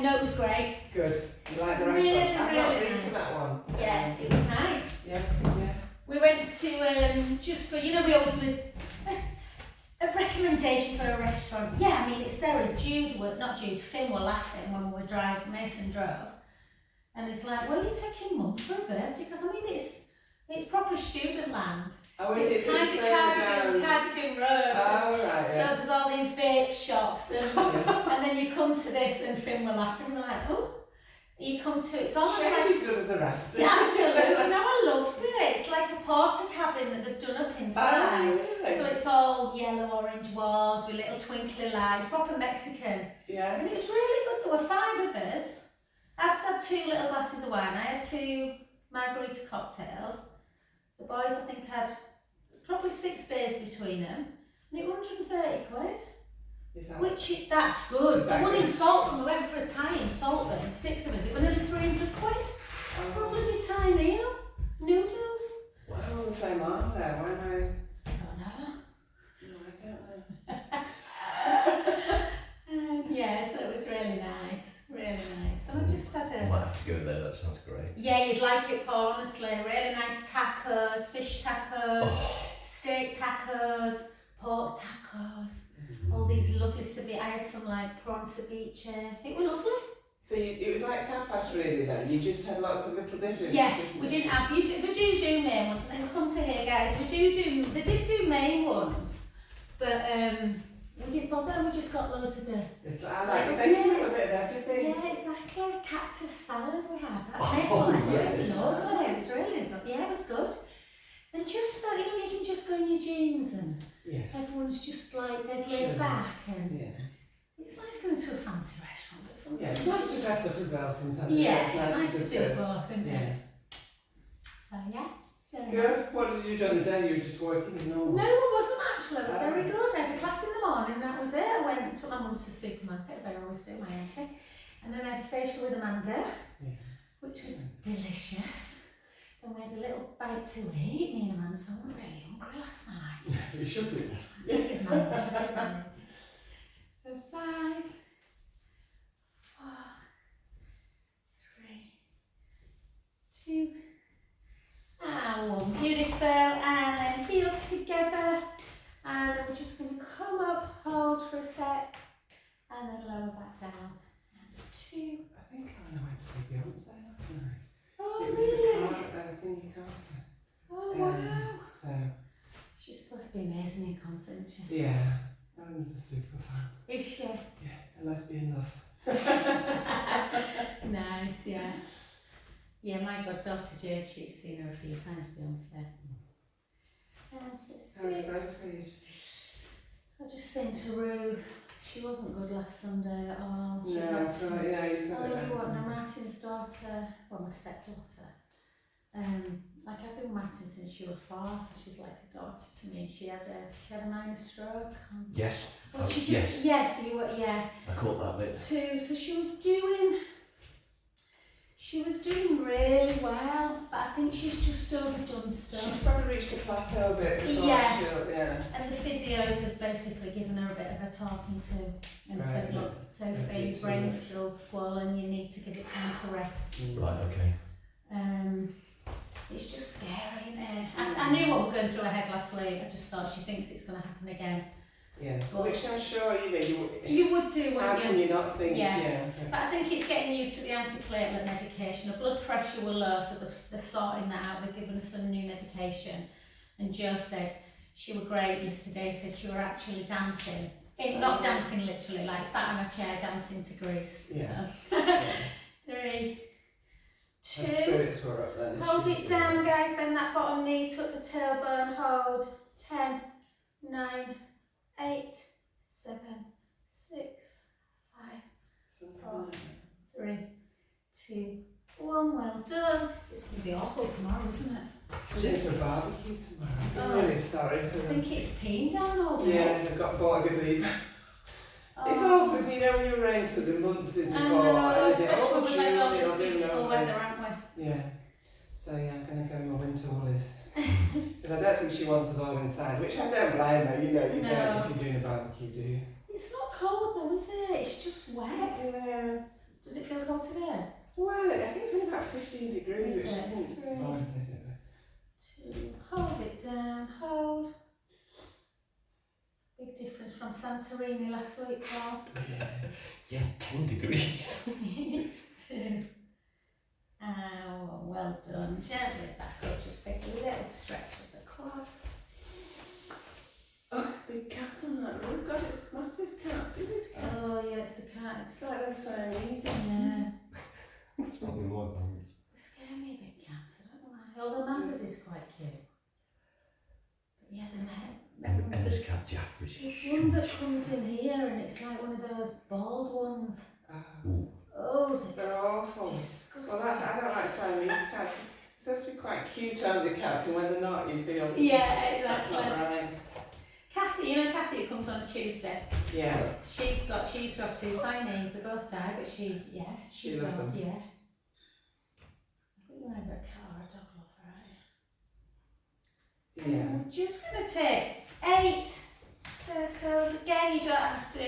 No, it was great. Good. You like the Really, restaurant? I've not really been nice. to that one. Yeah, it was nice. Yeah. We went to, just for, we always do a recommendation for a restaurant. Yeah, I mean, it's there, and Finn were laughing when we were driving, Mason drove. And it's like, well, you're taking Mum for a birthday, because I mean, it's proper student land. Oh, is it kind of Cardigan Road. Oh, right, yeah. So there's all these vape shops, and then you come to this, and Finn were laughing, and we're like, oh. You come to, it's almost Change like... as good as the rest. Yeah, absolutely. No, I loved it. It's like a porter cabin that they've done up inside. Oh, really? So it's all yellow, orange walls with little twinkly lights, proper Mexican. Yeah. And it was really good. There were 5 of us. Abs had 2 little glasses of wine. I had 2 margarita cocktails. The boys, I think, had probably 6 beers between them. And it was 130 quid. That's good. I wouldn't insult them. We went for a Thai in Saltburn, 6 of us. It was nearly 300 quid. For a bloody Thai meal. Noodles. Well, I'm on the same arm there. Why am I don't know. No, I don't know. Yeah, so it was really nice. Really nice. So I just had I might have to go there, that sounds great. Yeah, you'd like it, Paul, honestly. Really nice tacos, fish tacos, steak tacos, pork tacos. All these lovely ceviche. I had some like prawn ceviche. It was lovely. So it was like tapas really then? You just had lots of little different... Yeah, we didn't have... We do main ones, and then come to here, guys. They did do main ones, but we didn't bother. We just got loads of the... I like it. They give a bit of everything. Yeah, it's like a cactus salad we had. It was lovely. It was really good. Yeah, it was good. And just that, you can just go in your jeans and everyone's just like dead laid back, and it's nice going to a fancy restaurant, but sometimes it's nice to dress up as well sometimes. Yeah, it's nice to do both, isn't it? So Good. What did you do on the day? You were just working as normal? No, I wasn't actually. It was very good. I had a class in the morning, that was it. I took my mum to the supermarket, as I always do, my auntie, and then I had a facial with Amanda, which was delicious. And we had a little bite to eat, me and Amanda, so I wasn't really hungry last night. You should do that. I did manage. So 5, 4, 3, 2, and 1. Beautiful. And then heels together. And then we're just going to come up, hold for a sec, and then lower back down. And 2. I think I went to see Beyonce last night. Oh, it was really? the thingy Carter. Oh, wow. So she's supposed to be amazing in concert, isn't she? Yeah, Ellen's a super fan. Is she? Yeah, a lesbian love. Nice, yeah. Yeah, my goddaughter Jade, she's seen her a few times, Beyonce. How was Sophie? I just saying to Ruth, she wasn't good last Sunday at all. No, that's right, yeah, you said it. You want no, Martin's daughter, well, my stepdaughter. Like I've been with Martin since she was 4, so she's like a daughter to me. She had a minor stroke. Yes. But she just, yes, so you were, yeah. I caught that bit. So she was doing really well, but I think she's just overdone stuff. She's probably reached a plateau a bit before And the physios have basically given her a bit of a talking to and said, look, Sophie, your brain's still swollen, you need to give it time to rest. Right, okay. It's just scary, isn't it? I knew what was going through her head last week. I just thought she thinks it's going to happen again. Yeah, but which I'm sure you would do, wouldn't you? How can you not think? Yeah. Okay. But I think it's getting used to the antiplatelet medication. Her blood pressure were low, so they're sorting that out. They've given her some new medication. And Jo said she was great yesterday. Said she were actually dancing. Not dancing literally, like sat on a chair dancing to Grease. Yeah. So. 3, 2. Her spirits were up then. Hold it down, guys. Bend that bottom knee. Tuck the tailbone. Hold. 10, 9, 8, 7, 6, 5, 4, 3, 2, 1. Well done. It's going to be awful tomorrow, isn't it? We're going to a barbecue tomorrow. I'm really sorry for them. I think it's peeing down all day. Yeah, they've got bought a gazebo. It's awful because you know when you arrange something months in before. I know, especially with with all this beautiful weather, aren't we? Yeah. So yeah, I'm going to go in my winter woolies. Because I don't think she wants us all inside, which I don't blame her, you don't if you're doing a barbecue, do you? It's not cold though, is it? It's just wet. Yeah. Does it it's only about 15 degrees, Is which it? isn't Three. bad, is it? 2, hold it down, hold. Big difference from Santorini last week, Paul. Yeah, 10 degrees. 2. Oh, well done. Gently back up, just take a little stretch of the quads. Oh, it's a big cat on that roof. God, it's a massive cat. Is it a cat? Oh yeah, it's a cat. It's like they're Siamese. Yeah. What's wrong with my pants? They scare me a bit, cats. I don't know why. Although Manda's is quite cute. But yeah, Emma's cat Jaffa is there's one that huge. comes in here and it's like one of those bald ones. Ooh. Oh, They're they're awful. disgusting. Well, I don't like Siamese cats. It's supposed to be quite cute, aren't they, cats? And when they're not, you feel Yeah, that's exactly. not right. Kathy, you know Kathy who comes on a Tuesday? Yeah. She used to have 2 Siamese, they both died, but she loved them. yeah. I think you're either a cat or a dog lover, right? Yeah. I'm just going to take 8 circles. Again, you don't have to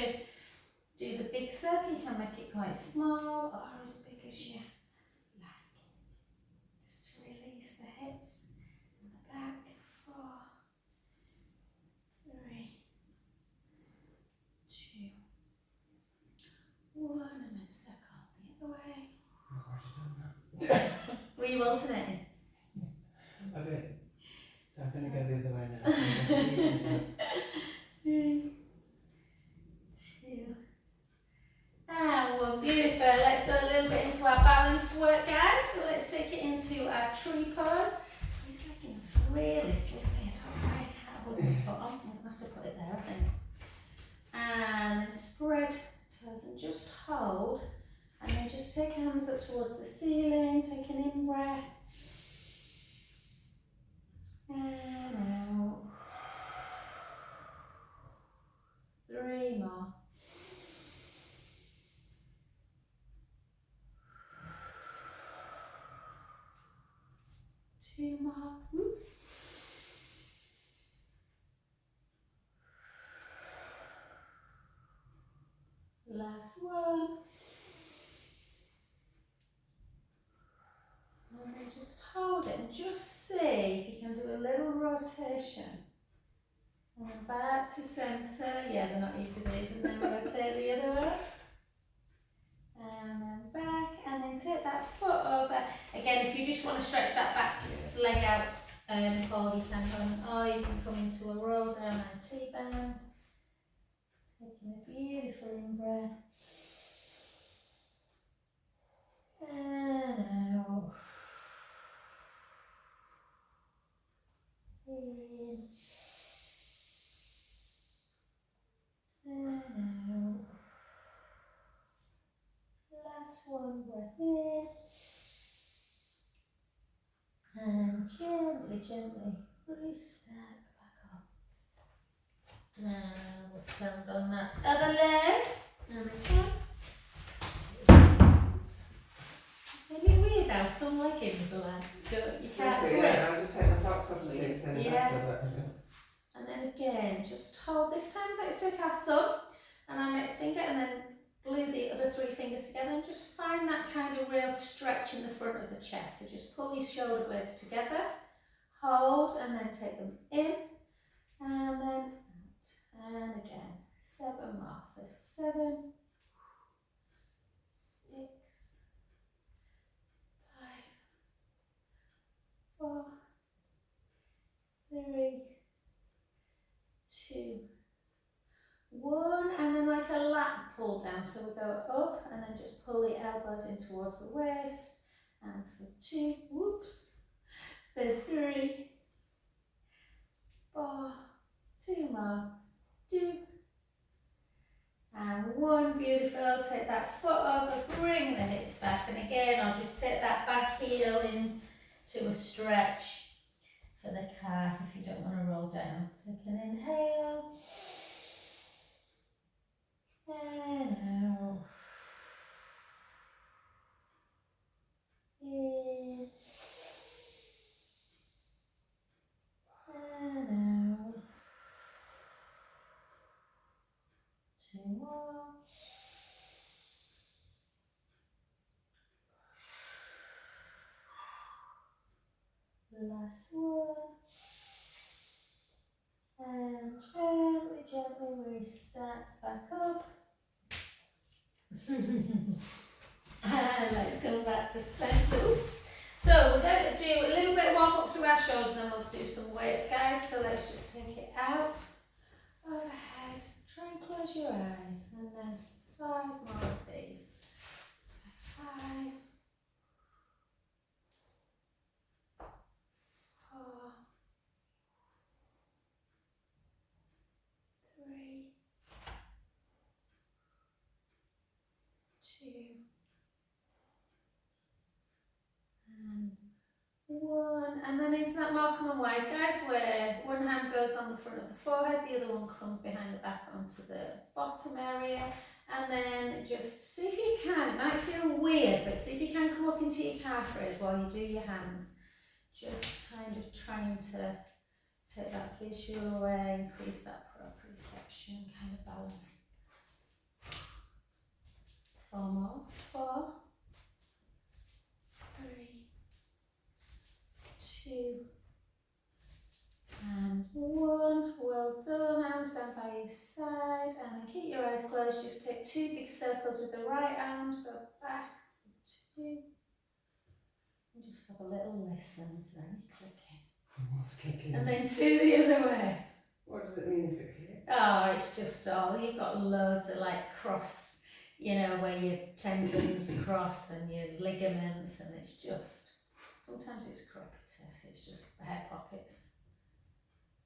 do the big circle, you can make it quite small or as big as you like. Just to release the hips and the back. 4, 3, 2, 1, and then circle the other way. I've already done that. Were you alternating? A bit. So I'm going to go the other way now. 3, 2. And 1, beautiful. Let's go a little bit into our balance work, guys. So let's take it into our tree pose. These leggings are really slippery. I don't know why I can't hold my foot on. I'm going to have to put it there, I think. And then spread toes and just hold. And then just take hands up towards the ceiling. Take an in breath. And out. 3 more. 2 more. Oops. Last one. And then just hold it and just see if you can do a little rotation. And then back to centre. Yeah, they're not easy days. And then rotate the other way. And then back. And then take that foot over. Again, if you just want to stretch that back leg out, Paul, you can come, or you can come into a roll down and T-band. Taking a beautiful in breath. And out. In. And out. Last one, breath in. And gently release that back up. And we'll stand on that other leg. And again. Isn't it weird how some leggings are like, you can't grip? Yeah, I'll just take my socks off to see it's any Yeah. better. And then again, just hold this time. Let's take our thumb and our next finger and then glue the other 3 fingers together and just find that kind of real stretch in the front of the chest. So just pull these shoulder blades together, hold and then take them in and then out. And again, 7 more. For 7, 6, 5, 4, 3, 2, 1, and then like a lat pull down. So we go up and then just pull the elbows in towards the waist. And for 2, whoops, for 3, 4, 2 more, 2, and 1, beautiful. Take that foot over, bring the hips back, and again I'll just take that back heel in to a stretch for the calf if you don't want to roll down. Take an inhale. And out. In. And out. 2 more. Last one. And gently, gently restack back up. And let's come back to centre. Oops. So we're going to do a little bit of warm up through our shoulders and we'll do some weights, guys. So let's just take it out, overhead, try and close your eyes, and then 5 more of these. 5, 4, 3, 2, and 1, and then into that more common ways, guys, where one hand goes on the front of the forehead, the other one comes behind the back onto the bottom area, and then just see if you can, it might feel weird, but see if you can come up into your calf raise while you do your hands, just kind of trying to take that visual away, increase that proprioception, kind of balance. 4 more, 4, 3, 2, and 1. Well done. Arms down by your side, and then keep your eyes closed. Just take 2 big circles with the right arm, so back, 2, and just have a little listen. Is there any clicking? What's clicking? And then 2 the other way. What does it mean if it clicks? Oh, it's just all, you've got loads of like cross, you know, where your tendons cross and your ligaments, and it's just, sometimes it's crepitus, it's just hair pockets.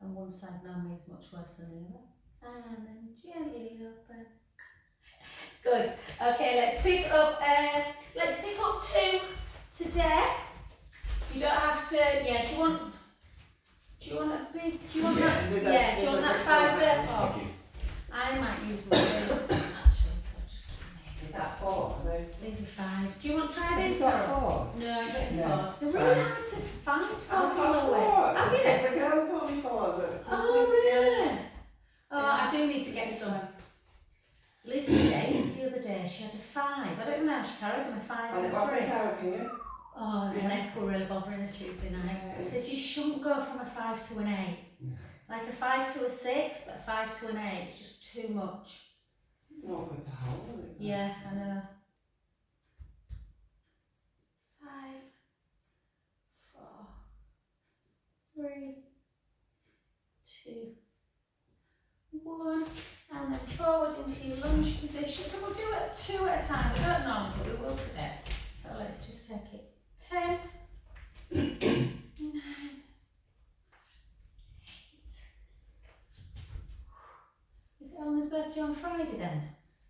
And one side normally is much worse than the other. And then gently open. Good. Okay, let's pick up 2 today. You don't have to, yeah, do you want a big, do you want that 5 there? Oh, Thank you. I might use one of these actually, so I've just Is that 4? Are they? these are 5. Do you want to try these? It's not Carol? 4s. No, I don't No. 4s. They're really hard to find for I've people got with. 4. Have you? The girls bought me 4s at Oh, Christmas. really? Oh, Yeah. I do need to get some. Liz today, the other day, she had a 5. I don't even know how she carried them, a 5 And and I a 3. think I was here. Oh, my Yeah. neck were really bothering her Tuesday night. Yeah, I said, you shouldn't go from a 5 to an 8. No. Like a 5 to a 6, but a 5 to an 8, it's just too much. It's not good to hold, is it? Yeah, I know. 5, 4, 3, 2, 1, and then forward into your lunge position. So we'll do it 2 at a time. We don't normally, but we will today. So let's just take it 10, 9, 8. Is it Eleanor's birthday on Friday then?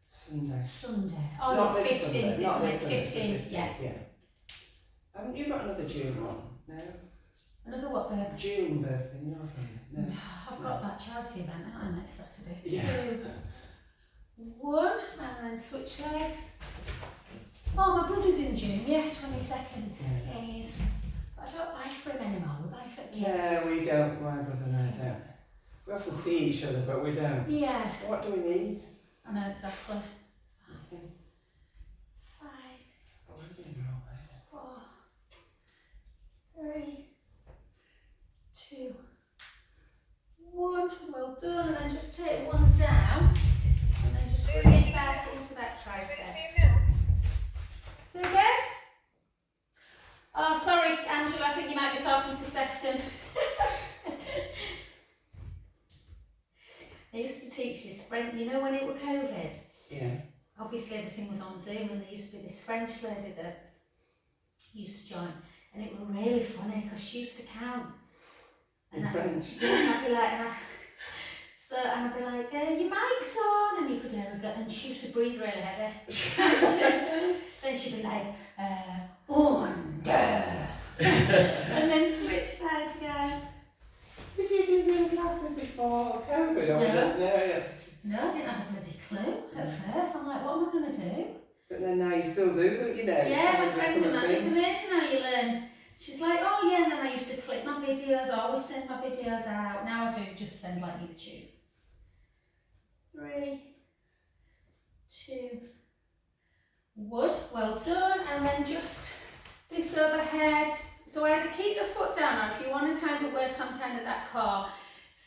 Sunday. Sunday. Oh, Not yeah, this 15th, Sunday, not isn't this it? Sunday, 15th, yeah. Haven't you got another June one? No? Another what, babe? June birthday, no, Friday. No. No, I've got that charity event on next Saturday. Yeah. 2, 1, and then switch legs. Oh, my brother's in June, yeah, 22nd. Yeah. He's, but I don't buy for him anymore, we buy for kids. No, we don't. My brother and I don't. We often see each other, but we don't. Yeah, What do we need? I know exactly. Nothing. 5, Oh, we're doing all right. 4, 3, 2, 1. Well done, and then just take 1 down, and then just bring it back into that tricep. Say again? Oh, sorry, Angela, I think you might be talking to Sefton. I used to teach this French, you know when it was COVID? Yeah. Obviously everything was on Zoom, and there used to be this French lady that used to join, and it was really funny because she used to count. In French. Yeah, I'd be like, and I'd be like, your mic's on, and you could hear her go, and she used to breathe really heavy. Then she'd be like, 1, 2, and then switch sides, guys. Did you do Zoom classes before COVID? Or was it? No, yes. No, I didn't have a bloody clue at first. I'm like, what am I going to do? But then now you still do them, you know. it's Yeah, kind my of friend become of a mine, it's thing. amazing how you learn. She's like, oh yeah, and then I used to clip my videos, I always send my videos out. Now I do just send like YouTube. 3, 2, 1. Well done, and then just this overhead. So either keep the foot down, or if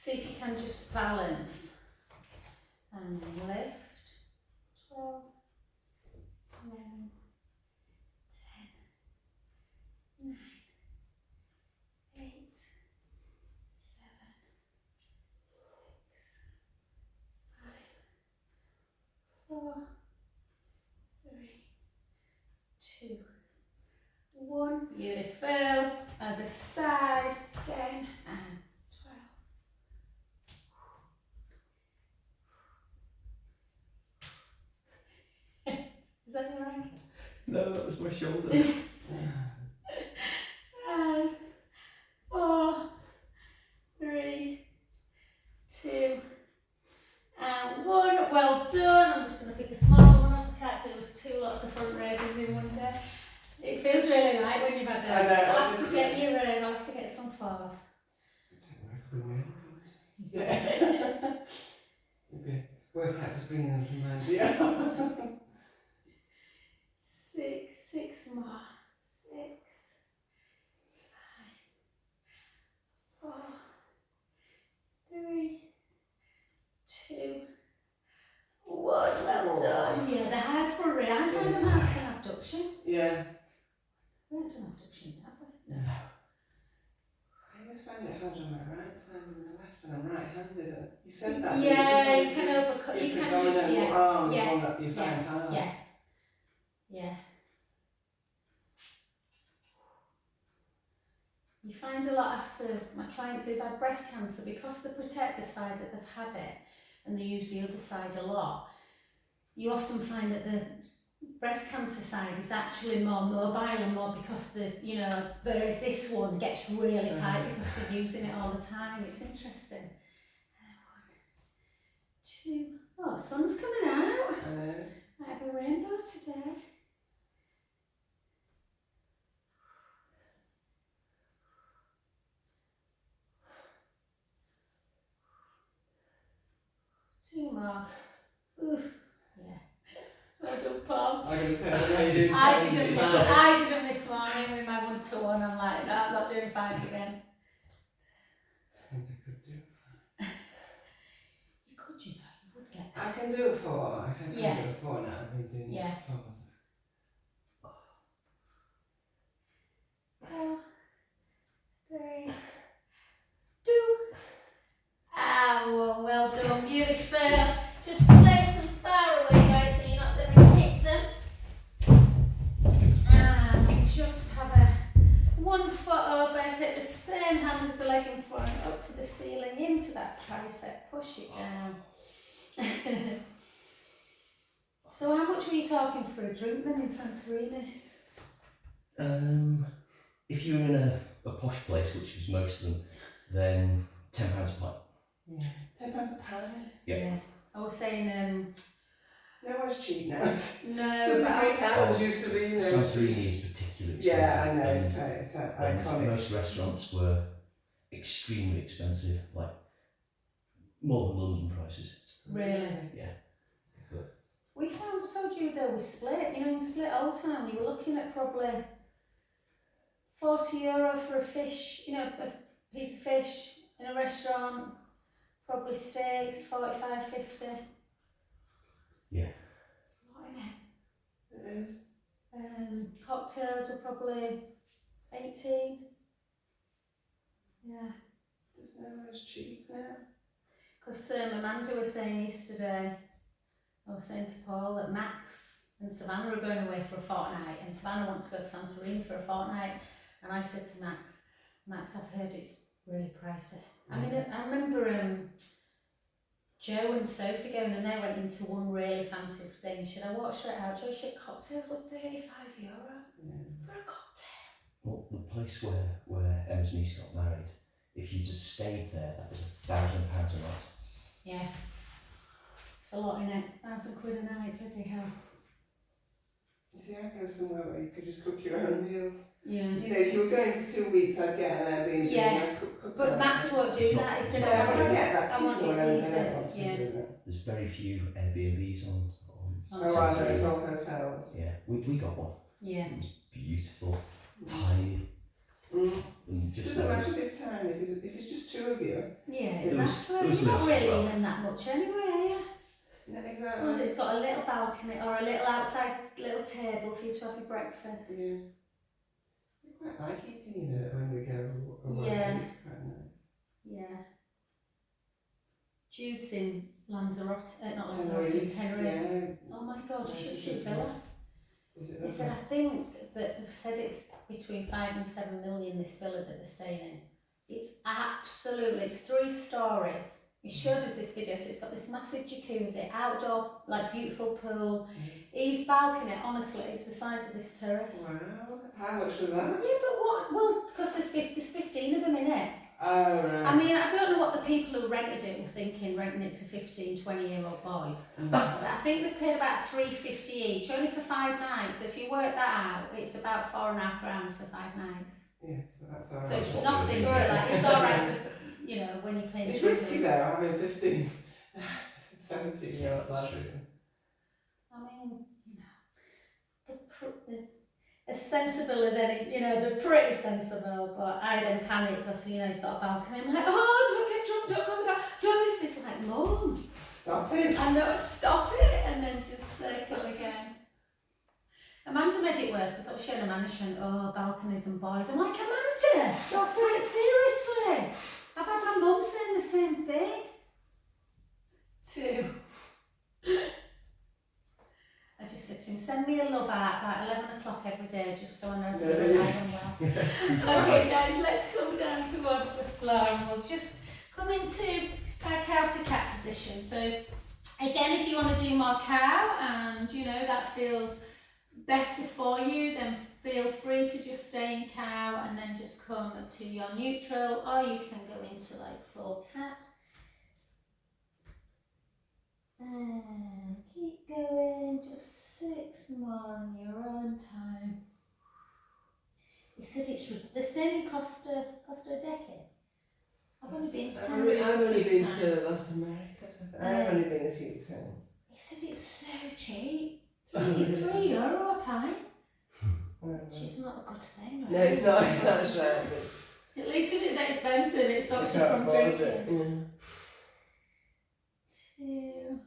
See if you can just balance. And lift. 12, 11, 10, 9, 8, 7, 6, 5, 4, 3, 2, 1. Beautiful. Other side again. And 12. Is that your ankle? No, that was my shoulder. 5, 4, 3, 2, and 1. Well done. I'm just going to pick a smaller one up. I can't do with 2 lots of front raises in one day. It feels really light when you've had it. I know. I'll have to get you I'll have to get some fours. Don't worry, yeah. Maybe workout just bringing them from mind. Yeah. 6 more. 6, 5, 4, 3, 2, 1. Well done. Yeah, the hard front raise. I find them hard for an abduction. Yeah. We haven't done abduction yet, have we? No. I always find it hard on my right side than the left, and I'm right-handed. You said that. Yeah, you can overcut. You can just arms yeah, on that you find hard. Yeah. You find a lot after my clients who've had breast cancer, because they protect the side that they've had it and they use the other side a lot. You often find that the breast cancer side is actually more mobile and more because whereas this one gets really tight because they're using it all the time. It's interesting. 1, 2. Oh, sun's coming out. I know. Might have a rainbow today. Two more. Oof. Yeah. Well done, Paul. I'm going to say I did them this morning with my 1-to-1. I'm like, no, I'm not doing 5s again. I think I could do it. You could, you would get that. I can do it 4. I can do it 4 now. I've been doing Yeah. this 4. 4, 3, 2. Well done, beautiful. Just place them far away, guys, so you're not going to hit them. And just have a 1 foot over, take the same hand as the leg in front, up to the ceiling, into that tricep, push it down. So how much were you talking for a drink then in Santorini? If you were in a posh place, which was most of them, then £10 a pint. Yeah. £10 a pint? Yeah. I was saying, No one's cheap now. no, So the high calories used to be, Santorini is particularly expensive. Yeah, I know, it's great. It's iconic. Most restaurants were extremely expensive, like more than London prices. really? Yeah. We found, I told you there was Split, in Split Old Town, you were looking at probably €40 for a fish, a piece of fish in a restaurant, probably steaks, 45, 50. Yeah. What in it? It is. Cocktails were probably 18. Yeah. There's no as cheap now. Because Amanda was saying yesterday, I was saying to Paul that Max and Savannah are going away for a fortnight, and Savannah wants to go to Santorini for a fortnight, and I said to Max, I've heard it's really pricey. I mean, I remember Joe and Sophie going, and they went into one really fancy thing. Should I walk straight out? Joe said cocktails were €35 for a cocktail. Well, the place where Emma's niece got married, if you just stayed there, that was £1,000 a night. Yeah. It's a lot in it. £1,000 a night, bloody hell. You see, I'd go somewhere where you could just cook your own meals. Yeah. If you were going for 2 weeks, I'd get an Airbnb and I'd cook But my Max own. won't do that. He said, Yeah, but I get that. I want Kids will it own easy. their own to Yeah. do that. There's very few Airbnbs on Oh, I know, it's Santorini. all hotels. Yeah, we got one. Yeah. It was beautiful, tiny. Mm. and It just doesn't matter if it's tiny, if it's just two of you. Yeah, It was- exactly. it was You're not loose as really well. in that much anyway, are you? No, As long as exactly. it's got a little balcony or a little outside little table for you to have your breakfast. Yeah. We quite like eating in it when we go away. Yeah. It's quite nice. Yeah. Jude's in Lanzarote, not Lanzarote, Tenerife. Yeah. Oh my god, you Nice should as see the well. villa. Is it They said, lovely? I think that they've said it's between 5 and 7 million, this villa that they're staying in. It's absolutely, it's 3 stories. He showed us this video, so it's got this massive jacuzzi, outdoor, like beautiful pool. His balcony, honestly, it's the size of this terrace. Wow. How much was that? Yeah, but what? Well, because there's 15 of them in it. Oh, right. I mean, I don't know what the people who rented it were thinking, renting it to 15, 20-year-old boys. But I think they've paid about $350 each, only for 5 nights. So if you work that out, it's about $4,500 for 5 nights. Yeah, so that's alright. So it's That's nothing, not right? really- Like, it's alright for, you know, when you're paying It's $300. risky though, having 15, 17-year-old lads. I mean, you know, the as sensible as any, you know, they're pretty sensible, but I then panic because, you know, he's got a balcony. I'm like, oh, do I get drunk? Don't go on the balcony. Do this. It's like, Mum, Stop it! I know, stop it, and then just circle again. Amanda made it worse because I was showing Amanda, she went, oh, balconies and boys. I'm like, Amanda, stop it, seriously. I've had my mum saying the same thing. 2. I just said to him, send me a love art by 11 o'clock every day, just so I know that you're alive and well. Okay, guys, let's come down towards the floor and we'll just come into our cow to cat position. So, again, if you want to do more cow and, you know, that feels better for you, then feel free to just stay in cow and then just come to your neutral, or you can go into like full cat. And keep going, just 6 more on your own time. He said they're staying in Costa Deca. I've only been to Tenerife I've only a few been times. to Las Americas. I've only been a few times. He said it's so cheap. €3 a pint. Which is not a good thing, right? No, it's not. That's right. At least if it's expensive, it stops you from afford drinking. it. Yeah. 2.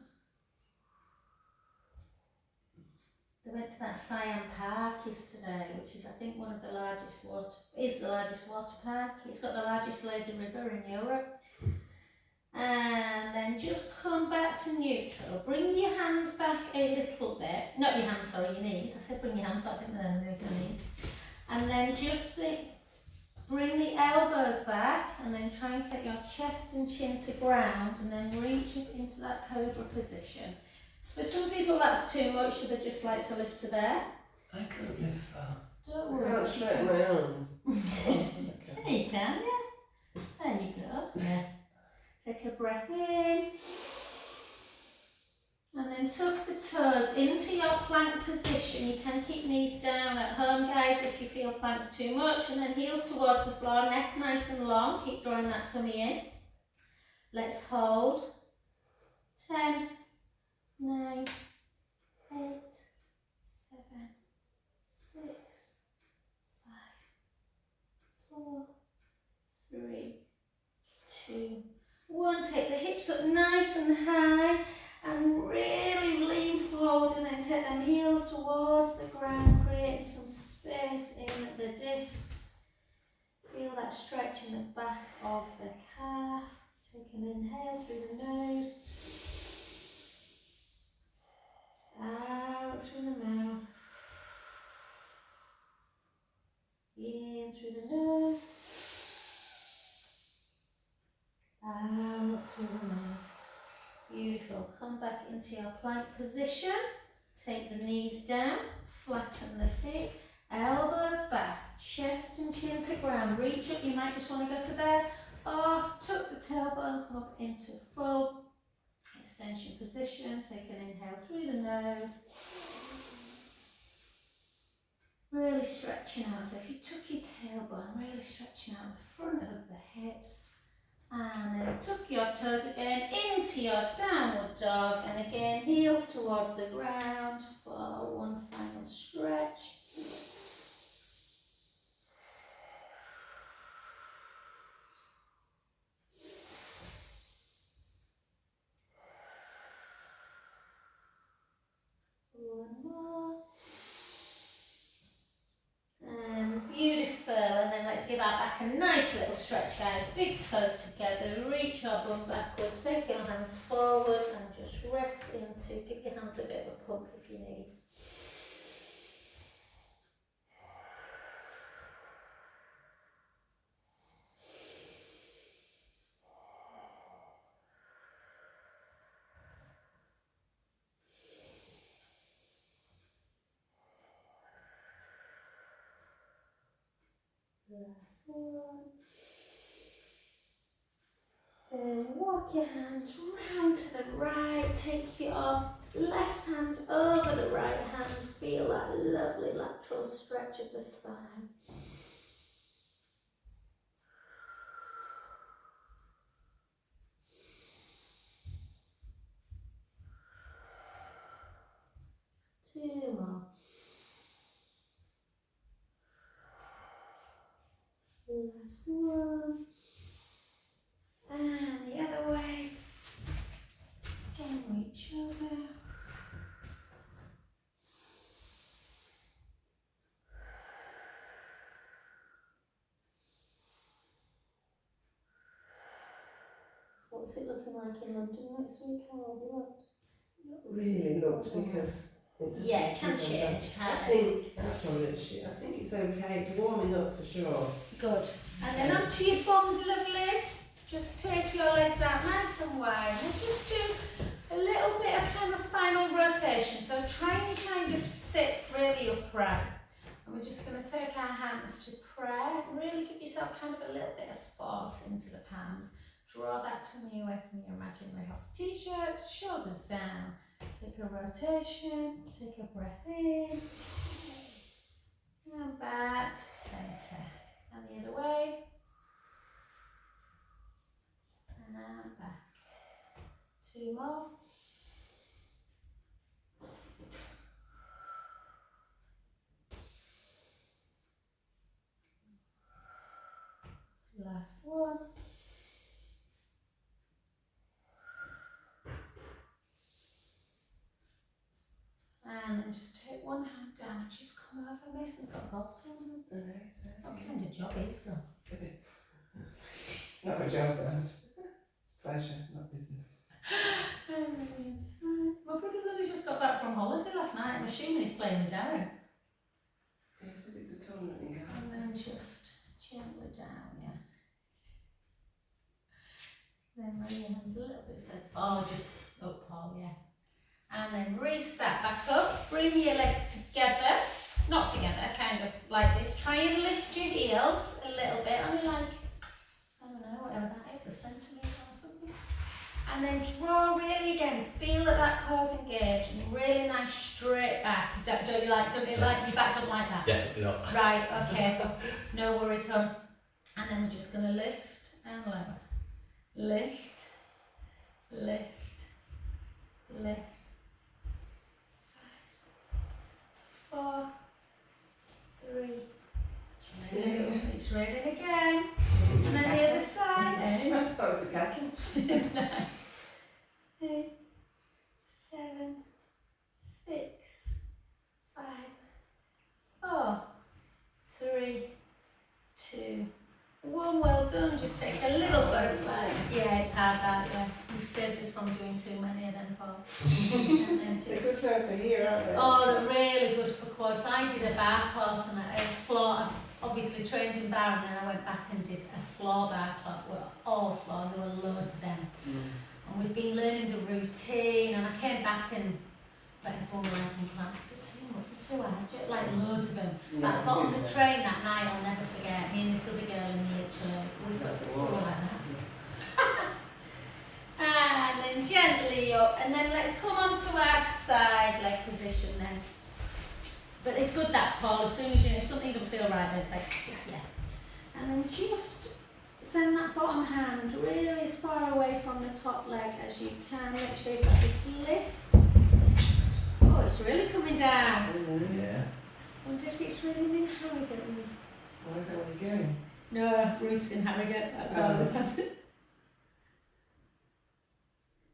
They went to that Siam Park yesterday, which is I think one of the largest water park. It's got the largest lazy river in Europe. And then just come back to neutral. Bring your hands back a little bit. Not your hands, sorry, your knees. I said bring your hands back, didn't I? Move your knees. And then just bring the elbows back and then try and take your chest and chin to ground and then reach up into that cobra position. So for some people that's too much, so they just like to lift to there. I can't live far. Don't I worry. can't straighten my arms. I suppose I can. There you can, yeah. There you go. Yeah. Take a breath in. And then tuck the toes into your plank position. You can keep knees down at home, guys, if you feel plank's too much. And then heels towards the floor, neck nice and long. Keep drawing that tummy in. Let's hold. 10, 9, 8, 7, 6, 5, 4, 3, 2, 1. Take the hips up nice and high and really lean forward and then take them heels towards the ground, creating some space in the discs. Feel that stretch in the back of the calf. Take an inhale through the nose. Out through the mouth. In through the nose. Out through the mouth. Beautiful. Come back into your plank position. Take the knees down. Flatten the feet. Elbows back. Chest and chin to ground. Reach up. You might just want to go to bed. Or tuck the tailbone. Come up into full extension position. Take an inhale through the nose. Really stretching out. So if you took your tailbone, really stretching out the front of the hips. And then tuck your toes again into your downward dog. And again, heels towards the ground for one final stretch. back, a nice little stretch, guys. Big toes together, reach our bum backwards, take your hands forward and just rest into, give your hands a bit of a pump if you need. Last one. Then walk your hands round to the right, take your left hand over the right hand, feel that lovely lateral stretch of the spine. Two more. Last one. And the other way. Again, reach over. What's it looking like in London next week? How have you looked? Not really looked because it's. Yeah, it can change, can't I it? I think it's okay. It's warming up for sure. Good. And then up to your bums, lovelies. Just take your legs out nice and wide and just do a little bit of kind of spinal rotation. So try and kind of sit really upright. And we're just going to take our hands to prayer and really give yourself kind of a little bit of force into the palms. Draw that tummy away from your imaginary hot t-shirt, shoulders down. Take a rotation, take a breath in. And back to centre. And the other way. And back. Two more. Last one. And then just take one hand down and just come over. Mason's got golf on. I know, so. What kind of job he's got? It's not a job, that. It's pleasure, not business. My brother's only just got back from holiday last night. I'm assuming he's playing the down. Yeah, he said it's a tournament in Ghana. And then just gently down, yeah. Then lay your hands a little bit further forward, just up, Paul, yeah. And then restart back up. Bring your legs together. Not together, kind of like this. Try and lift your heels a little bit. I mean, like, I don't know, whatever that is, a centimetre or something. And then draw really again. Feel that core's engaged and really nice straight back. Don't you like your back don't like that? Definitely not. Right, okay. No worries, hon. And then we're just going to lift and lower. Lift, lift, lift. 5, 4, 3, 2. It's ready again. And then the other side. That was the cattle. 9, 8, 7, 6, 5, 4, 3, 2, 1. Well done. Just take a little butterfly. Yeah, it's hard that, yeah. You've saved us from doing too many of them, Paul. And then They're just. good for here, aren't they? Oh, they're really good for quads. I did a bar course and a floor. I obviously trained in bar and then I went back and did a floor bar club. Well, all floor. There were loads of them. And we'd been learning the routine and I came back and went and formed a Latin class. They're too hard, like loads of them. But I got on the train that night, I'll never forget. Me and this other girl in literally, we were like that. And then gently up, and then let's come on to our side leg position then. But it's good that, Paul, as soon as if something doesn't feel right, then say, yeah. And then just send that bottom hand really as far away from the top leg as you can. Make sure you've got this lift. Oh, it's really coming down. Yeah. Wonder if it's really in Harrogate, Ruth. Why is that where you're going? No, Ruth's in Harrogate, that's all that's happened.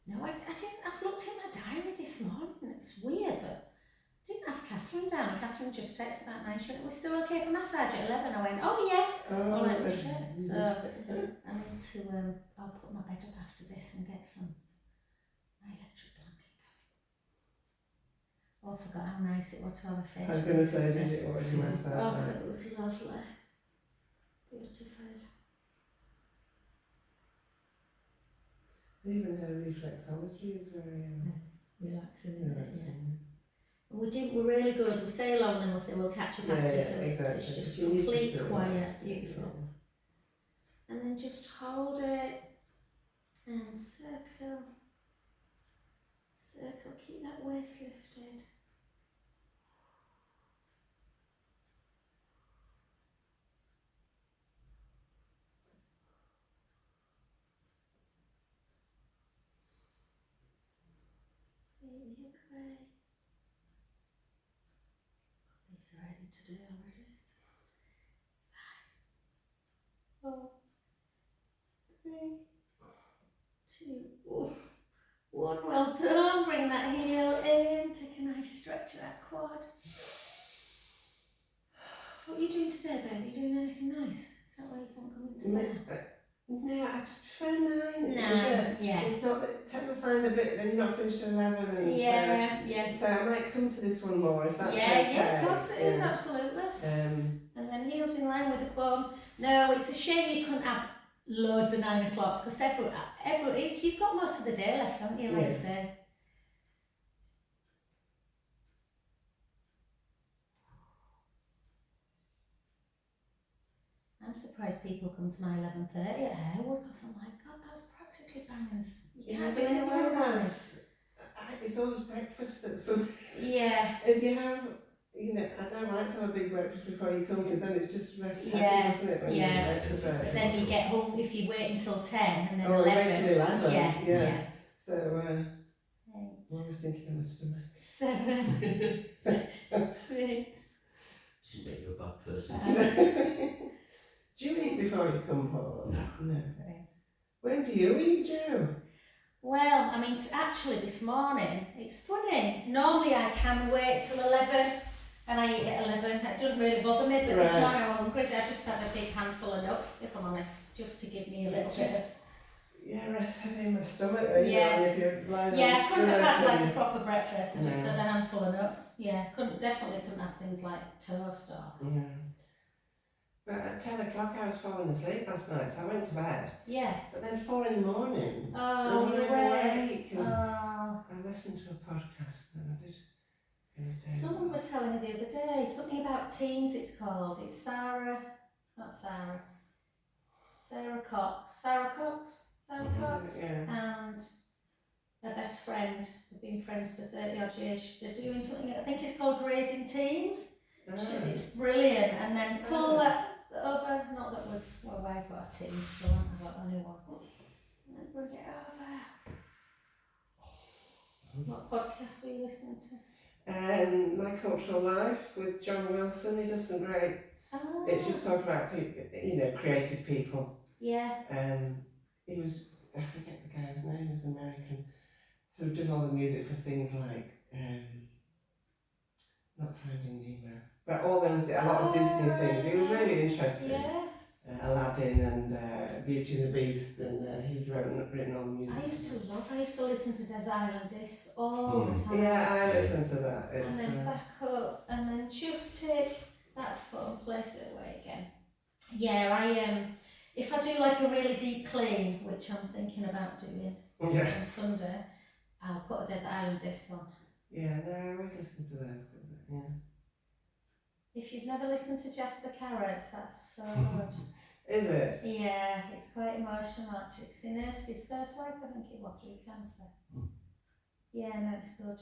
No, I didn't. I've looked in my diary this morning. It's weird, but I didn't have Catherine down. Catherine and just texted that night. She went, "We're still okay for massage at 11?" I went, "Oh yeah." Oh, All like, shit. So I need to, I'll put my bed up after this and get some electric blanket going. Oh, I forgot how nice it was to have a facial. I was going to say, did it already massage? Oh, it was lovely. Beautiful. Even her reflexology is very Relaxing. relaxing. We're really good. We say hello and then we'll say we'll catch up after. So exactly. it's just She needs to complete sit quiet, relaxed, beautiful. And then just hold it and circle. Circle, keep that waist lifted. The other way. These are ready to do already. 4, 3, 2, 1. Well done. Bring that heel in. Take a nice stretch of that quad. So what are you doing today, babe? Are you doing anything nice? Is that why you can't come into bed? No, I just prefer 9. 9, yeah. It's not, take the fine a bit, then you're not finished at 11. And Yeah. So I might come to this one more if that's okay. Yeah, of course it is, absolutely. And then heels in line with the bum. No, it's a shame you couldn't have loads of 9 o'clocks because you've got most of the day left, haven't you, like you say? I'm surprised people come to my 11:30 at Harewood because I'm like, God, that's practically bangers. You can't do anything else. It's always breakfast that for me. Yeah. If you have, I don't like to have a big breakfast before you come because then it just rests heavy, doesn't it, when you exercise. But then you get home, if you wait until 10 and then 11. Wait till 11. Yeah. So, I'm always thinking of my stomach. 7, 6. Should make you a bad person. Do you eat before you come home? No. Right. When do you eat, Jo? Well, I mean, actually this morning, it's funny. Normally I can wait till 11 and I eat at 11. It doesn't really bother me, but this morning I'm hungry. I just had a big handful of nuts, if I'm honest, just to give me a little bit of... Yeah, rest heavy in my stomach. If you're lying I couldn't have had like a proper breakfast. I just had a handful of nuts. Yeah, definitely couldn't have things like toast or... Yeah. But at 10 o'clock I was falling asleep last night, so I went to bed. Yeah. But then 4 in the morning, Oh, I'm awake. And oh. I listened to a podcast and I did in a day. Someone were telling me the other day, something about teens it's called. It's Sarah Cox, and her best friend. They've been friends for 30 odd years. They're doing something, I think it's called Raising Teens. It's brilliant. And then pull that over, not that we've got a teen, so I've got a new one. And then bring it over. What podcast were you listening to? My Cultural Life with John Wilson. He does some great. It's just talking about people, creative people. Yeah. He was, I forget the guy's name, he's American, who did all the music for things like not Finding Nemo, but all those, a lot of Disney things. He was really interesting. Yeah. Aladdin and Beauty and the Beast, and he'd written all the music. I used to listen to Des Island Discs all the time. Yeah, I listened to that. And then back up, and then just take that foot and place it away again. Yeah, if I do like a really deep clean, which I'm thinking about doing on Sunday, I'll put a Des Island Disc on. Yeah, no, I always listen to those. Yeah. If you've never listened to Jasper Carrots, that's so good. Is it? Yeah, it's quite emotional actually, because he nursed his first wife, I think it was, through cancer. Yeah, no, it's good.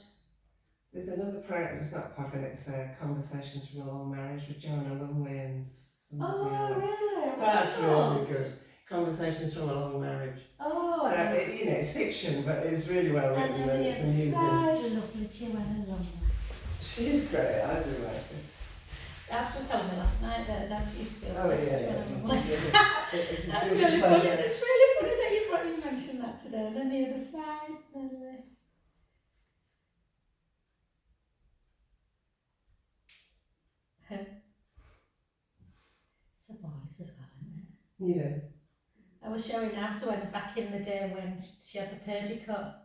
There's another program, it's not a podcast, it's Conversations from a Long Marriage with Joanna Lumley and somebody else. Really? That's really good. Conversations from a Long Marriage. So, it's fiction, but it's really well written and it's amusing. Lovely Joanna Lumley. She's great, I do like it. Abs were telling me last night that her dad used to be obsessed with Joanna Lumley. That's really funny. It's really funny that you mentioned that today. And then the other side. Yeah. I was showing Absa when back in the day when she had the purdy cut.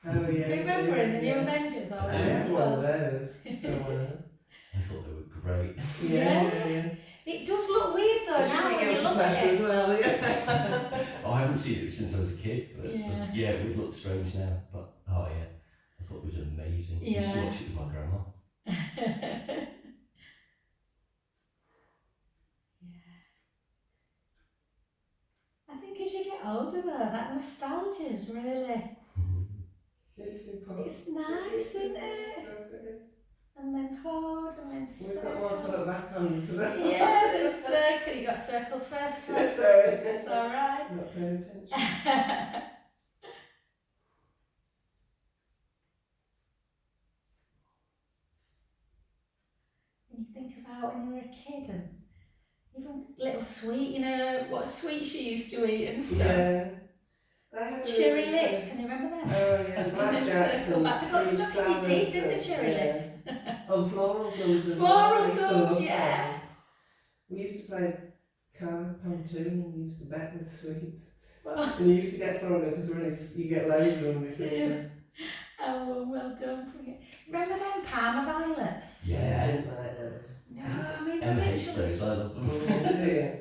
Oh yeah. Do you remember in the New yeah. Avengers? I I do. had one of those. I thought they were great. Yeah. It does look weird though It's now really when you guilty look pleasure at as it. well, yeah. Oh, I haven't seen it since I was a kid, but Yeah. it would look strange now. But oh yeah, I thought it was amazing. I used to Yeah. watch it with my grandma. I think as you get older though, that nostalgia is really, It's important. it's nice, isn't it? And then hold, and then We've got more to circle. look back on today. Yeah, there's circle. You got circle first. Yeah, sorry. It's all right. Not paying attention. When you think about when you were a kid and even little sweet, you know, what sweets you used to eat and stuff. Yeah. I had a Cherry really lips, good- can you remember them? Oh yeah, blackjacks Circle and back. They got fruit stuck in your salads teeth, didn't and- they, cherry yeah. lips? Oh, floral gums as well. Floral I used to gums, love yeah. them. We used to play card pontoon and we used to bet with sweets. And you used to get fun because you get loads of them because Oh, well done. Remember them Parma violets? I Yeah. didn't like those. No, I mean Emma they're hates literally. those. I love them. Do you?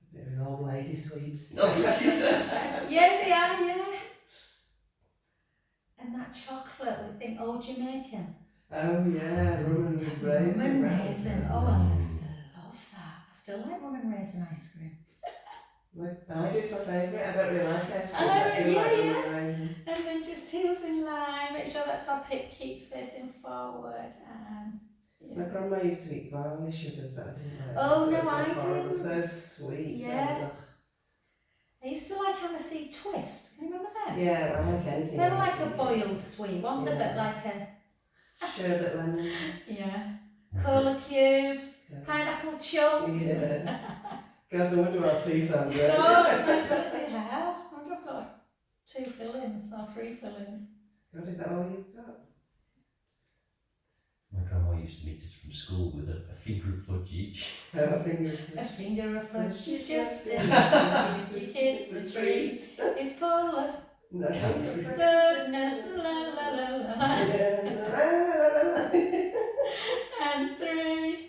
It's a bit of an old lady sweet. That's what she says. Yeah, they are, yeah. And that chocolate, we think, oh, Jamaican. Oh yeah, rum and raisin. Rum and raisin. Oh, I used to love that. I still like rum and raisin ice cream. Nigell's my favourite. I don't really like ice cream, Oh, but I do yeah, like rum yeah. and raisin. And then just heels in line. Make sure that top hip keeps facing forward. My grandma used to eat barley sugars, but I didn't like Oh, them. no, Those were I horrible. didn't. So sweet. Yeah. So, I used to like Aniseed Twist. Can you remember them? yeah, I like anything. They were like else. a boiled sweet, weren't they? Yeah. But like a. Sherbet lemon. Yeah. Cola cubes, Yeah. pineapple chunks. Yeah. God, no wonder our teeth are God, great. my bloody hell. I wonder if I've got 2 fillings or 3 fillings. God, is that all you've got? My grandma used to meet us from school with a finger of fudge each. Oh, fingers. A finger of fudge is just Yeah. a your kids a treat. It's full of No. goodness, la la la la. And 3.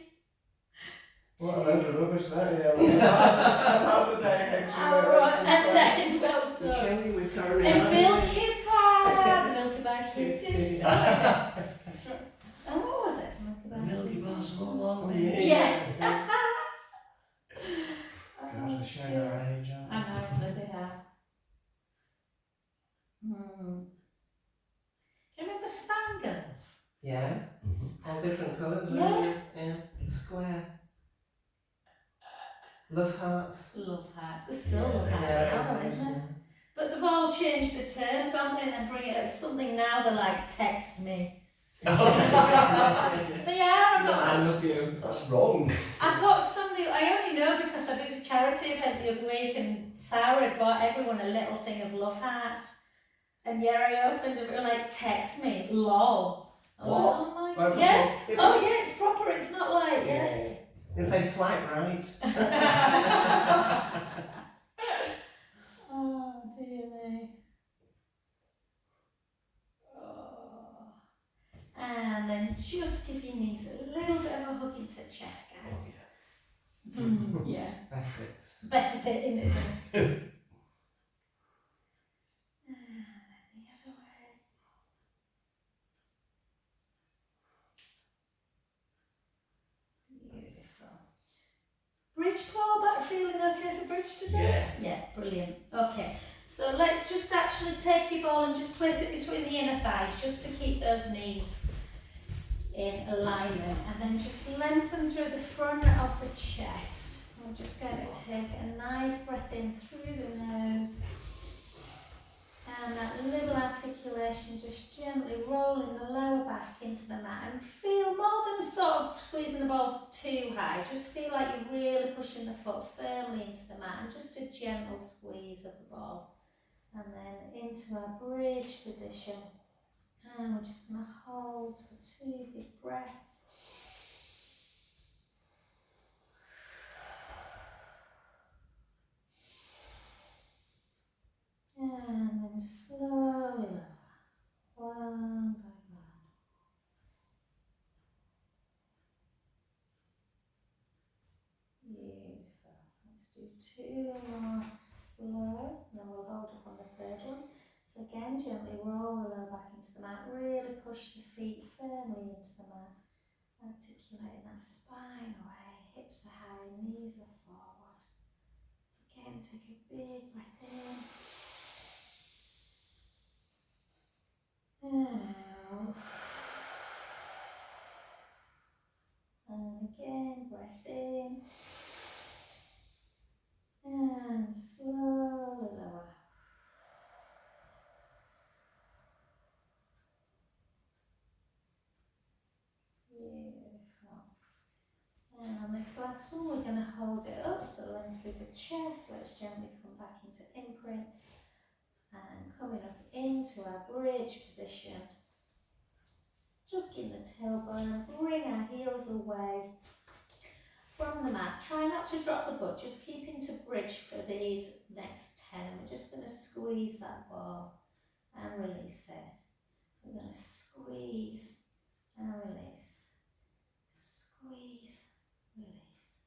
What a load of rubbish that is. How's the day extra? Alright, and then well We done. kill you with curry. And Milky Bar. The Milky Bar kids. Kids, What was it? Milky Bar. Milky Bar's all along. Yeah. God, we're showing our age, aren't I know, bloody hell. Hmm. Do you remember spangles? we? Yeah. Mhm. All different colours, Yeah. weren't they? Yeah. Square. Love hearts. Love hearts. They're still Yeah, love they hearts now, though, isn't it? But they've all changed the terms, haven't they? And then bring it up something now. They're like, text me. They are. I love you. That's wrong. I've got something. I only know because I did a charity event the other week, and Sarah had bought everyone a little thing of love hearts. And yeah, I opened it. We were like, text me, lol. I'm like, What? oh my Well, God. Yeah. it Oh was- yeah, it's proper. It's not like yeah. It says swipe right. Oh dear me. Oh. And then just give your knees a little bit of a hug into chest, guys. Yeah. Best bits. Best bit in it is. And then the other way. Beautiful. Bridge pull back, feeling okay for bridge today? Yeah. Yeah, brilliant. Okay, so let's just actually take your ball and just place it between the inner thighs just to keep those knees in alignment, and then just lengthen through the front of the chest. We're just going to take a nice breath in through the nose, and that little articulation, just gently rolling the lower back into the mat, and feel more than sort of squeezing the balls too high, just feel like you're really pushing the foot firmly into the mat, and just a gentle squeeze of the ball, and then into a bridge position. And we're just going to hold for 2 big breaths. then slowly lower, one by one. Beautiful. Let's do 2 more slow, and then we'll hold up on the third one. So again, gently roll the lower back into the mat, really push the feet firmly into the mat, articulating that spine away, hips are high, knees are forward. Again, take a big breath in, and out. And again, breath in, and slowly lower. Beautiful. And on this last one, we're going to hold it up, so length through the chest. Let's gently come back into imprint and coming up into our bridge position. Tucking the tailbone, bring our heels away from the mat. Try not to drop the butt, just keep into bridge for these next 10. And we're just going to squeeze that ball and release it. We're going to squeeze and release. Squeeze, release.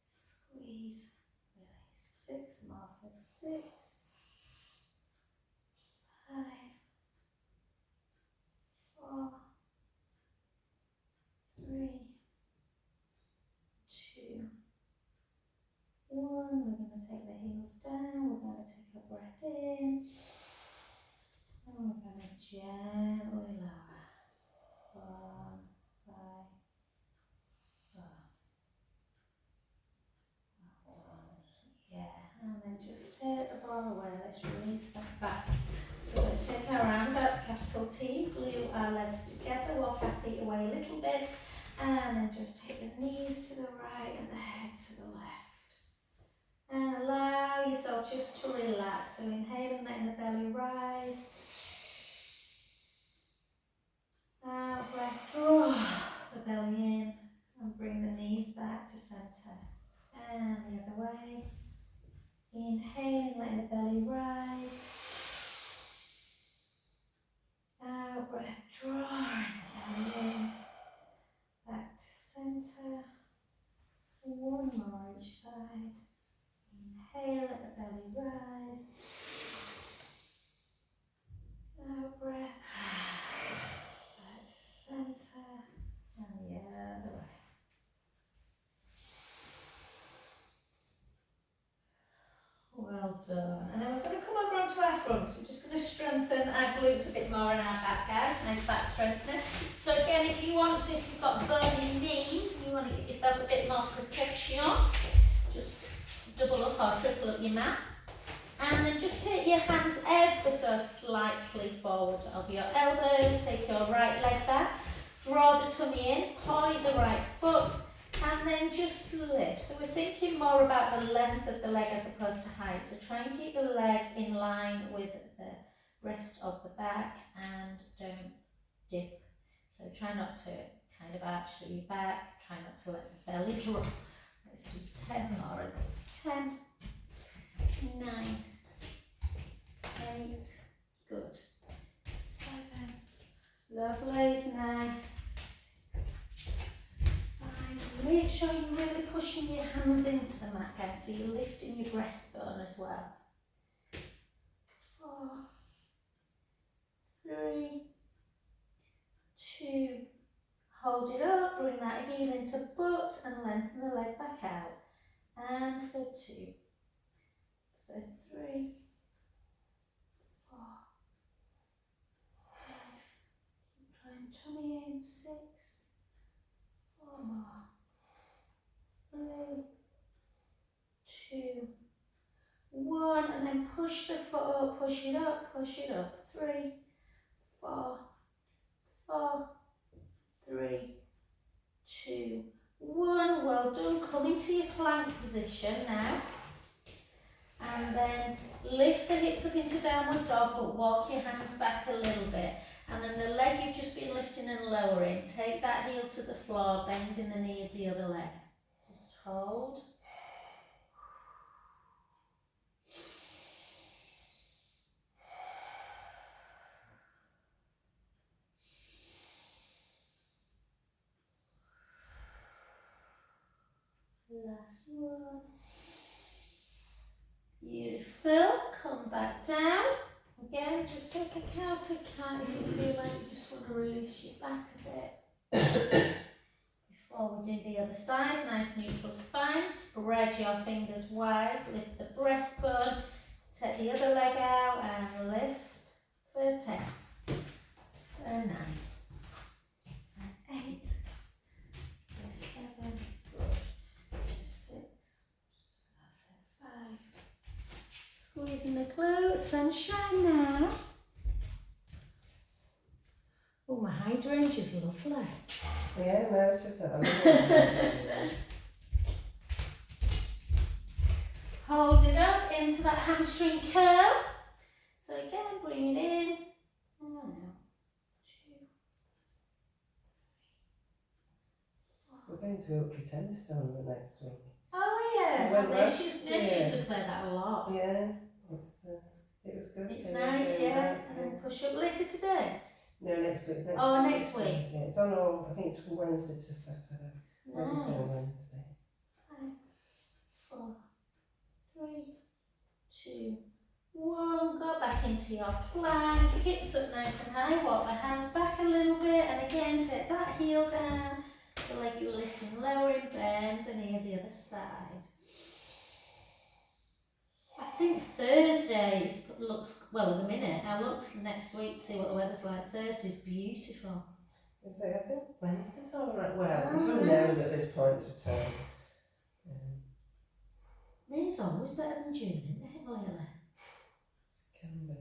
Squeeze, release. 6 more for 6, 5, 4, 3, 2, 1. We're going to take the heels down. We're going to take a breath in. And we're going to gently lower. 1 by 1. Yeah, and then just take the ball away. Let's release that back. So let's take our arms out to capital T, glue our legs together, walk our feet away a little bit, and then just take the knees to the right and the head to the left. And allow yourself just to relax. So inhaling, letting the belly rise. Out, breath, draw the belly in and bring the knees back to centre. And the other way. Inhaling, letting the belly rise. Out, breath, drawing the belly in. Back to centre. 1 more each side. Inhale, let the belly rise. Out, breath. Back to centre. And the other way. Well done. And then we're going to come over onto our fronts. We're just going to strengthen our glutes a bit more and our back, guys. Nice back strengthener. So again, if you want to, if you've got burning knees and you want to give yourself a bit more protection, just double up or triple up your mat. And then just take your hands ever so slightly forward of your elbows. Take your right leg back. Draw the tummy in. Point the right foot. And then just lift. So we're thinking more about the length of the leg as opposed to height. So try and keep the leg in line with the rest of the back and don't dip. So try not to kind of arch through your back. Try not to let the belly drop. Let's do 10 more of this. 10, 9, 8, good. 7, lovely, nice. Make sure you're really pushing your hands into the mat, guys, so you're lifting your breastbone as well. 4, 3, 2, hold it up, bring that heel into butt and lengthen the leg back out. And for 2, for 3, 4, 5, keep trying tummy in, 6, 4 more. 3, 2, 1, and then push the foot up, push it up, push it up. 3, 4, 4, 3, 2, 1. Well done. Come into your plank position now. And then lift the hips up into downward dog, but walk your hands back a little bit. And then the leg you've just been lifting and lowering, take that heel to the floor, bending the knee of the other leg. Just hold. Last one. Beautiful. Come back down. Again, just take a counter count if you feel like you just want to release your back a bit. Before we do the other side, nice neutral spine. Spread your fingers wide. Lift the breastbone. Take the other leg out and lift for 10, for 9, for 8, for 7, good, for 6, that's it, 5. Squeezing the glutes, sunshine now. Oh, my hydrangea's lovely. Yeah, no, it's just that. Hold it up into that hamstring curl. So again, bring it in. And out. 2, 3, 4. We're going to the tennis tournament next week. Oh yeah, We went Liz last used year. to play that a lot. Yeah, it was good. It's so nice, we're yeah. going back, And then push up later today. No, next week. Oh, next week. Yeah, it's on all, I think it's from Wednesday to Saturday. We're just going on Nice. Wednesday. 5, 4, 3, 2, 1. Go back into your plank. Hips up nice and high. Walk the hands back a little bit. And again, take that heel down. The leg you were lifting, lowering, bend the knee of the other side. I think Thursdays looks, well, in a minute, I'll look next week to see what the weather's like. Thursday's beautiful. I think Wednesday's alright. Well, Oh, who knows at this point of time. May's always better than June, isn't it, lately? Can be.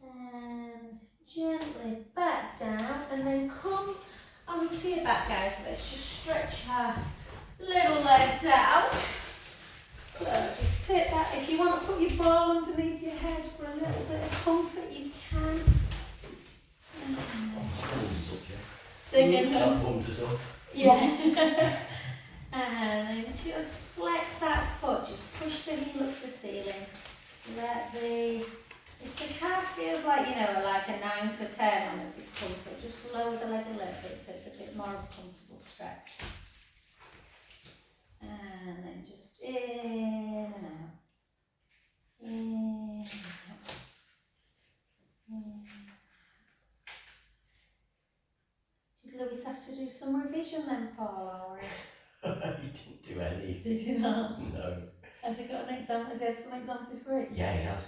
And gently back down, and then come onto your back, guys. Let's just stretch our little legs out. So just take that. If you want to put your ball underneath your head for a little bit of comfort, you can. And then sing it That warmed us up. yeah. And then just flex that foot. Just push the heel up to ceiling. If the calf feels like, like a 9 to 10 on a discomfort, just lower the leg a little bit so it's a bit more of a comfortable stretch. And then just in and out. In and out. In. Did Lewis have to do some revision then, Paul, or? He didn't do any. Did you not? No. Has he got an exam? Has he had some exams this week? Yeah, he has.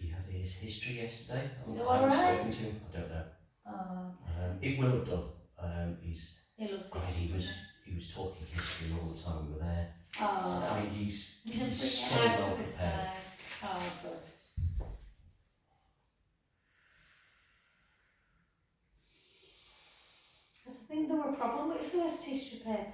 He had his history yesterday. You I haven't alright? spoken to him. I don't know. Oh, It will have done. he loves God, he was talking history all the time we were there. Oh. So, I mean, he's Bring it so out well to the prepared. side. Oh, good. Because I think there were a problem with first history paper.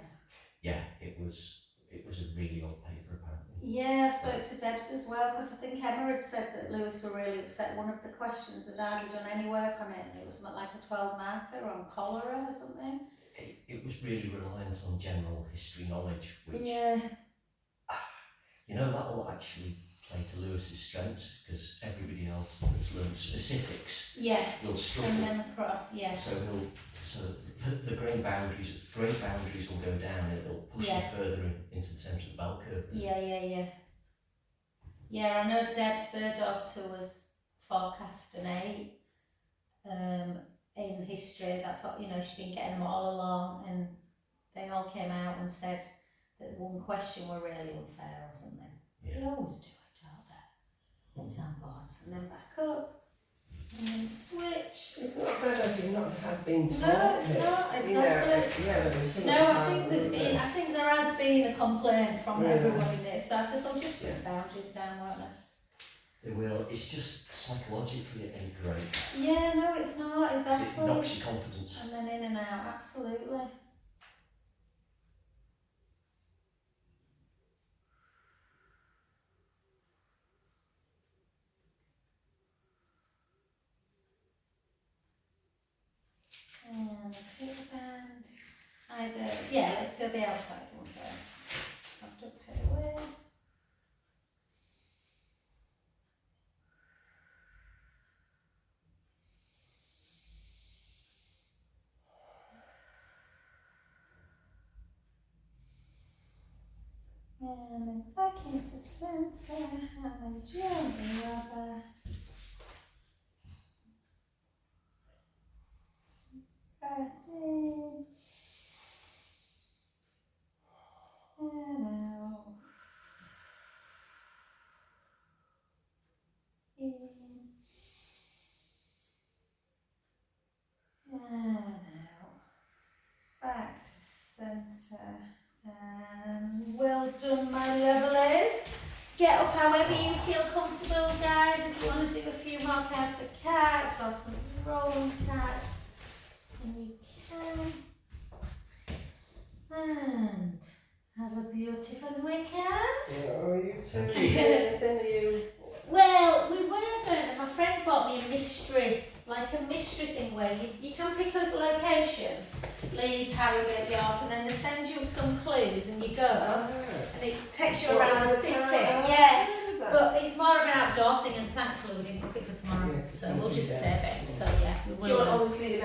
Yeah, it was a really old paper apparently. Yeah, I spoke to Debs as well, because I think Emma had said that Lewis were really upset. One of the questions that I'd done any work on it, and it was like a 12 marker on cholera or something. It was really reliant on general history knowledge, which Yeah. that will actually play to Lewis's strengths, because everybody else that's learned specifics Yeah. will struggle. And then across, yeah. So the grain boundaries will go down, and it'll push Yeah. you further into the centre of the bell curve. Yeah. Yeah, I know Deb's third daughter was forecast an 8 in history. That's what, she's been getting them all along, and they all came out and said that one question were really unfair or something. Yeah. They always do it, don't they? Exam boards, and then back up, and then switch. It's not fair if you've not had been taught No, it's it. not, You exactly. know, there's so No, much I think time, I think there has been a complaint from Yeah. everyone in this. So I said they'll just put boundaries down, won't they? They will. It's just psychologically it ain't great. Yeah, no, it's not, 'Cause exactly. it knocks your confidence. And then in and out, absolutely. And the tail band. Let's do the outside one first. I'll duct it away. And then back into centre, and then gently over. Breath in. And out. In. And out. Back to centre. And well done, my lovelies. Get up however you feel comfortable, guys. If you want to do a few more counter cats or some rolling cats, then you can. And have a beautiful weekend. Oh, you too. Thank you. Anything you? Well, we were going to, my friend bought me a mystery, like a mystery thing where you can pick a location, Leeds, Harrogate, York, and then they send you some clues and you go, and it takes you around the city. Yeah, but it's more of an outdoor thing, and thankfully we didn't book it for tomorrow, Yeah, so we'll just yeah. save it. So yeah, we will. Do you want go. honestly